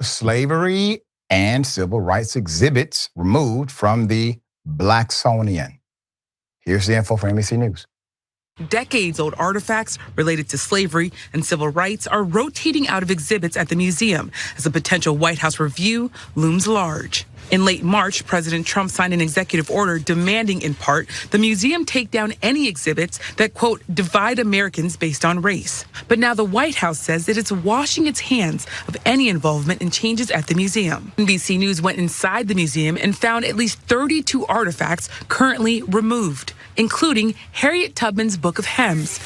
slavery and civil rights exhibits removed from the Blacksonian. Here's the info from NBC News. Decades-old artifacts related to slavery and civil rights are rotating out of exhibits at the museum as a potential White House review looms large. In late March, President Trump signed an executive order demanding, in part, the museum take down any exhibits that, quote, divide Americans based on race. But now the White House says that it's washing its hands of any involvement in changes at the museum. NBC News went inside the museum and found at least 32 artifacts currently removed, including Harriet Tubman's Book of Hymns.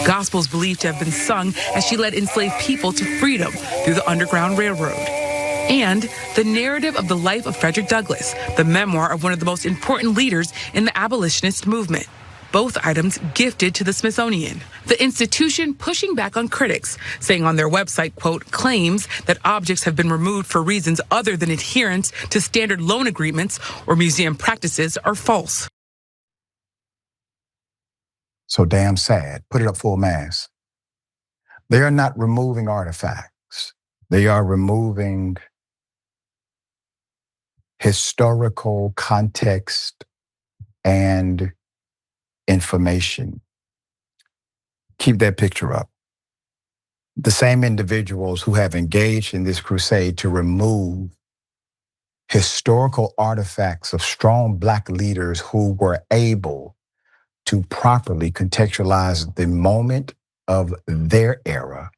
Gospels believed to have been sung as she led enslaved people to freedom through the Underground Railroad. And the narrative of the life of Frederick Douglass, the memoir of one of the most important leaders in the abolitionist movement. Both items gifted to the Smithsonian. The institution pushing back on critics, saying on their website, quote, claims that objects have been removed for reasons other than adherence to standard loan agreements or museum practices are false. So damn sad. Put it up full mass. They are not removing artifacts. They are removing historical context and information. Keep that picture up. The same individuals who have engaged in this crusade to remove historical artifacts of strong Black leaders who were able to properly contextualize the moment of their era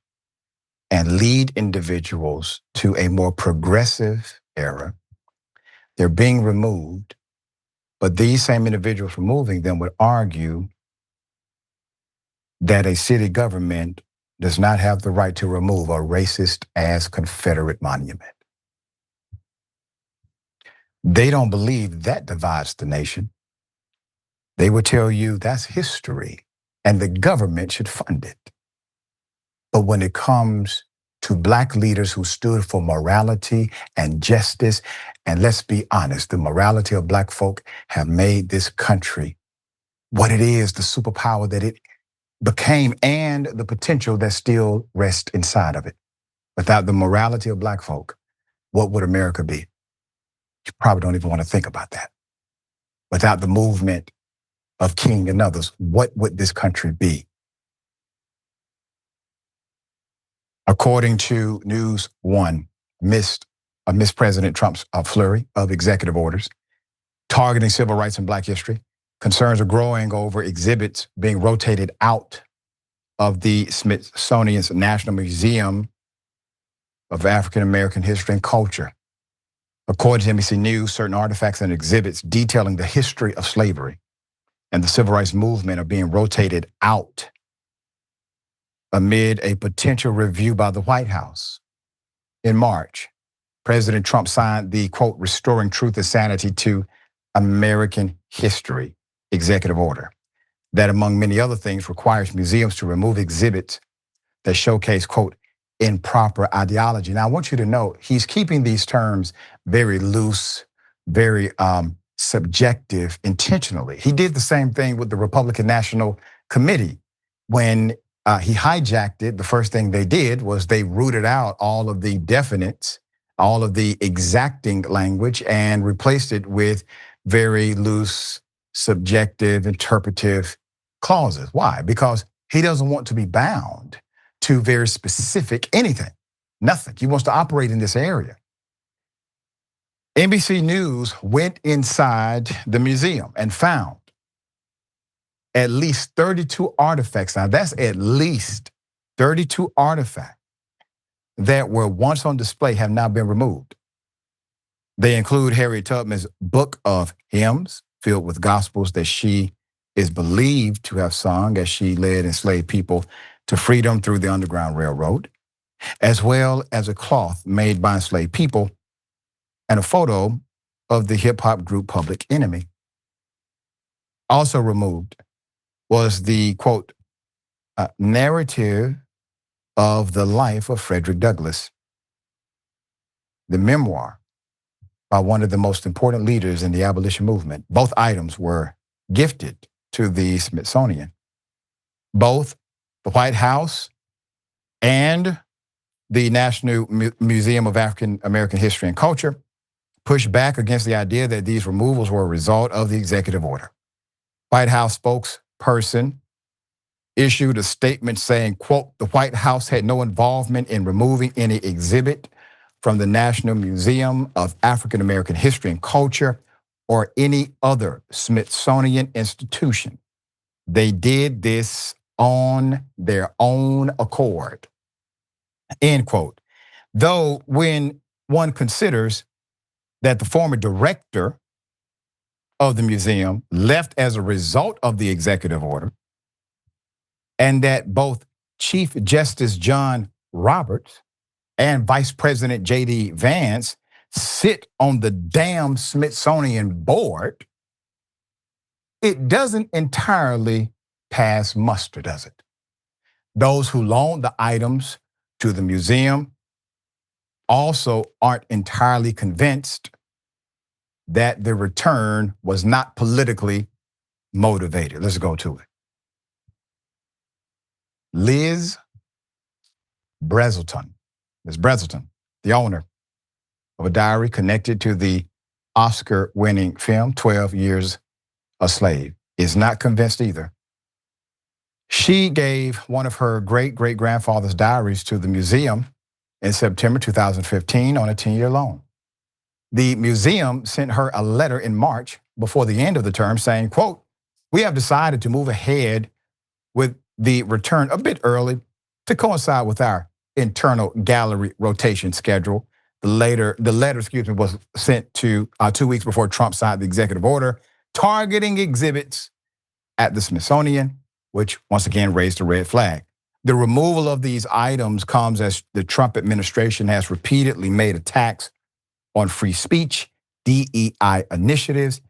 and lead individuals to a more progressive era. They're being removed, but these same individuals removing them would argue that a city government does not have the right to remove a racist-ass Confederate monument. They don't believe that divides the nation. They would tell you that's history and the government should fund it. But when it comes to Black leaders who stood for morality and justice, and let's be honest, the morality of Black folk have made this country what it is, the superpower that it became, and the potential that still rests inside of it. Without the morality of Black folk, what would America be? You probably don't even want to think about that. Without the movement of King and others, what would this country be? According to News One, amidst President Trump's flurry of executive orders targeting civil rights and Black history, concerns are growing over exhibits being rotated out of the Smithsonian's National Museum of African American History and Culture. According to NBC News, certain artifacts and exhibits detailing the history of slavery and the civil rights movement are being rotated out amid a potential review by the White House. In March, President Trump signed the, quote, Restoring Truth and Sanity to American History executive order that, among many other things, requires museums to remove exhibits that showcase, quote, improper ideology. Now, I want you to know he's keeping these terms very loose, very subjective intentionally. He did the same thing with the Republican National Committee. When he hijacked it, the first thing they did was they rooted out all of the definites, all of the exacting language, and replaced it with very loose, subjective, interpretive clauses. Why? Because he doesn't want to be bound to very specific anything, nothing. He wants to operate in this area. NBC News went inside the museum and found at least 32 artifacts. Now that's at least 32 artifacts that were once on display have now been removed. They include Harriet Tubman's Book of Hymns, filled with gospels that she is believed to have sung as she led enslaved people to freedom through the Underground Railroad, as well as a cloth made by enslaved people and a photo of the hip hop group Public Enemy. Also removed was the, quote, narrative of the life of Frederick Douglass, the memoir by one of the most important leaders in the abolition movement. Both items were gifted to the Smithsonian. Both The White House and the National Museum of African American History and Culture pushed back against the idea that these removals were a result of the executive order. White House spokesperson issued a statement saying, quote, the White House had no involvement in removing any exhibit from the National Museum of African American History and Culture or any other Smithsonian institution. They did this on their own accord, end quote. Though when one considers that the former director of the museum left as a result of the executive order, and that both Chief Justice John Roberts and Vice President J.D. Vance sit on the damn Smithsonian board, it doesn't entirely pass muster, does it? Those who loaned the items to the museum also aren't entirely convinced that the return was not politically motivated. Let's go to it. Liz Breselton, Ms. Breselton, the owner of a diary connected to the Oscar-winning film 12 Years a Slave, is not convinced either. She gave one of her great-great-grandfather's diaries to the museum in September 2015 on a 10-year loan. The museum sent her a letter in March before the end of the term saying, quote, we have decided to move ahead with the return a bit early to coincide with our internal gallery rotation schedule. The letter, was sent to 2 weeks before Trump signed the executive order targeting exhibits at the Smithsonian, which once again raised a red flag. The removal of these items comes as the Trump administration has repeatedly made attacks on free speech, DEI initiatives,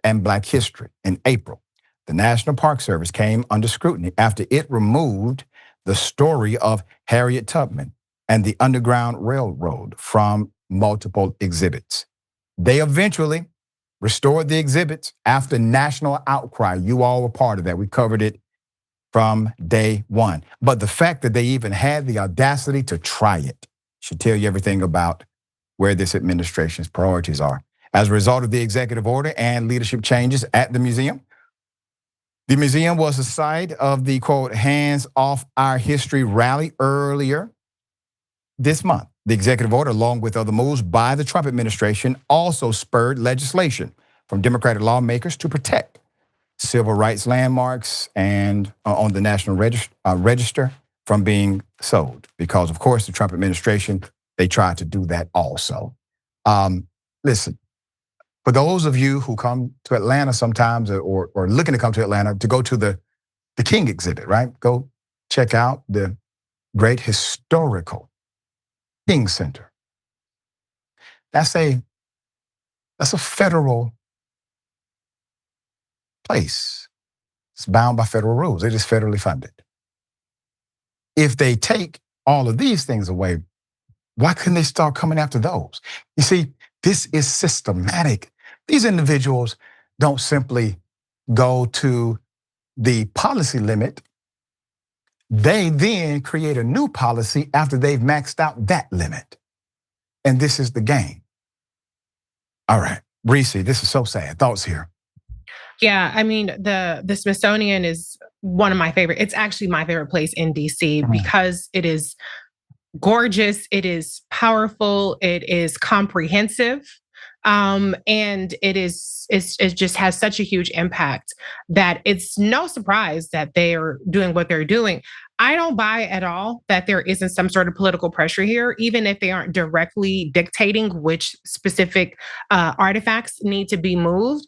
and Black history. In April, the National Park Service came under scrutiny after it removed the story of Harriet Tubman and the Underground Railroad from multiple exhibits. They eventually restored the exhibits after national outcry. You all were part of that. We covered it from day one. But the fact that they even had the audacity to try it should tell you everything about where this administration's priorities are. As a result of the executive order and leadership changes at the museum was the site of the, quote, Hands Off Our History rally earlier this month. The executive order, along with other moves by the Trump administration, also spurred legislation from Democratic lawmakers to protect civil rights landmarks and on the National Register from being sold. Because, of course, the Trump administration, they tried to do that also. Listen, for those of you who come to Atlanta sometimes or looking to come to Atlanta to go to the King exhibit, right? Go check out the great historical King Center. That's a federal place. It's bound by federal rules. It is federally funded. If they take all of these things away, why couldn't they start coming after those? You see, this is systematic. These individuals don't simply go to the policy limit. They then create a new policy after they've maxed out that limit. And this is the game. All right, Reecie, this is so sad. Thoughts here? Yeah, I mean, the Smithsonian is one of my favorite. It's actually my favorite place in DC because it is gorgeous, it is powerful, it is comprehensive, and it just has such a huge impact that it's no surprise that they are doing what they're doing. I don't buy at all that there isn't some sort of political pressure here, even if they aren't directly dictating which specific artifacts need to be moved.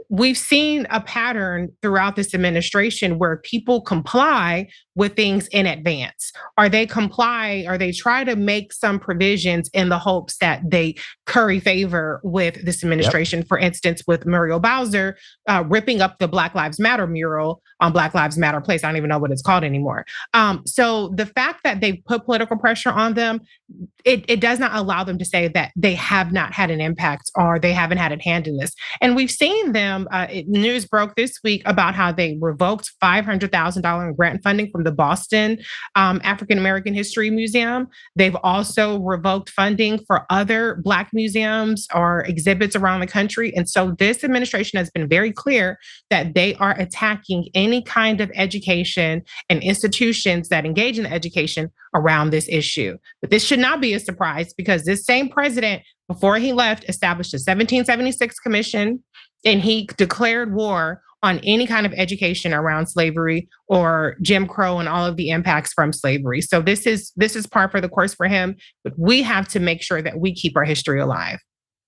We've seen a pattern throughout this administration where people comply with things in advance, or they comply, or they try to make some provisions in the hopes that they curry favor with this administration. Yep. For instance, with Muriel Bowser ripping up the Black Lives Matter mural on Black Lives Matter Place. I don't even know what it's called anymore. So the fact that they put political pressure on them, it does not allow them to say that they have not had an impact or they haven't had a hand in this. And we've seen them, news broke this week about how they revoked $500,000 in grant funding from from the Boston African American History Museum. They've also revoked funding for other Black museums or exhibits around the country. And so this administration has been very clear that they are attacking any kind of education and institutions that engage in education around this issue. But this should not be a surprise, because this same president, before he left, established a 1776 commission, and he declared war on any kind of education around slavery or Jim Crow and all of the impacts from slavery. So this is par for the course for him, but we have to make sure that we keep our history alive.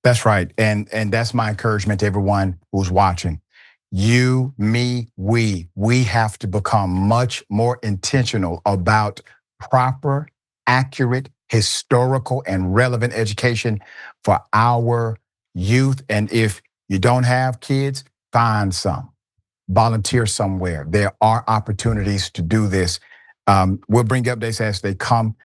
That's right. And that's my encouragement to everyone who's watching. You, me, we have to become much more intentional about proper, accurate, historical, and relevant education for our youth. And if you don't have kids, find some. Volunteer somewhere. There are opportunities to do this. We'll bring updates as they come.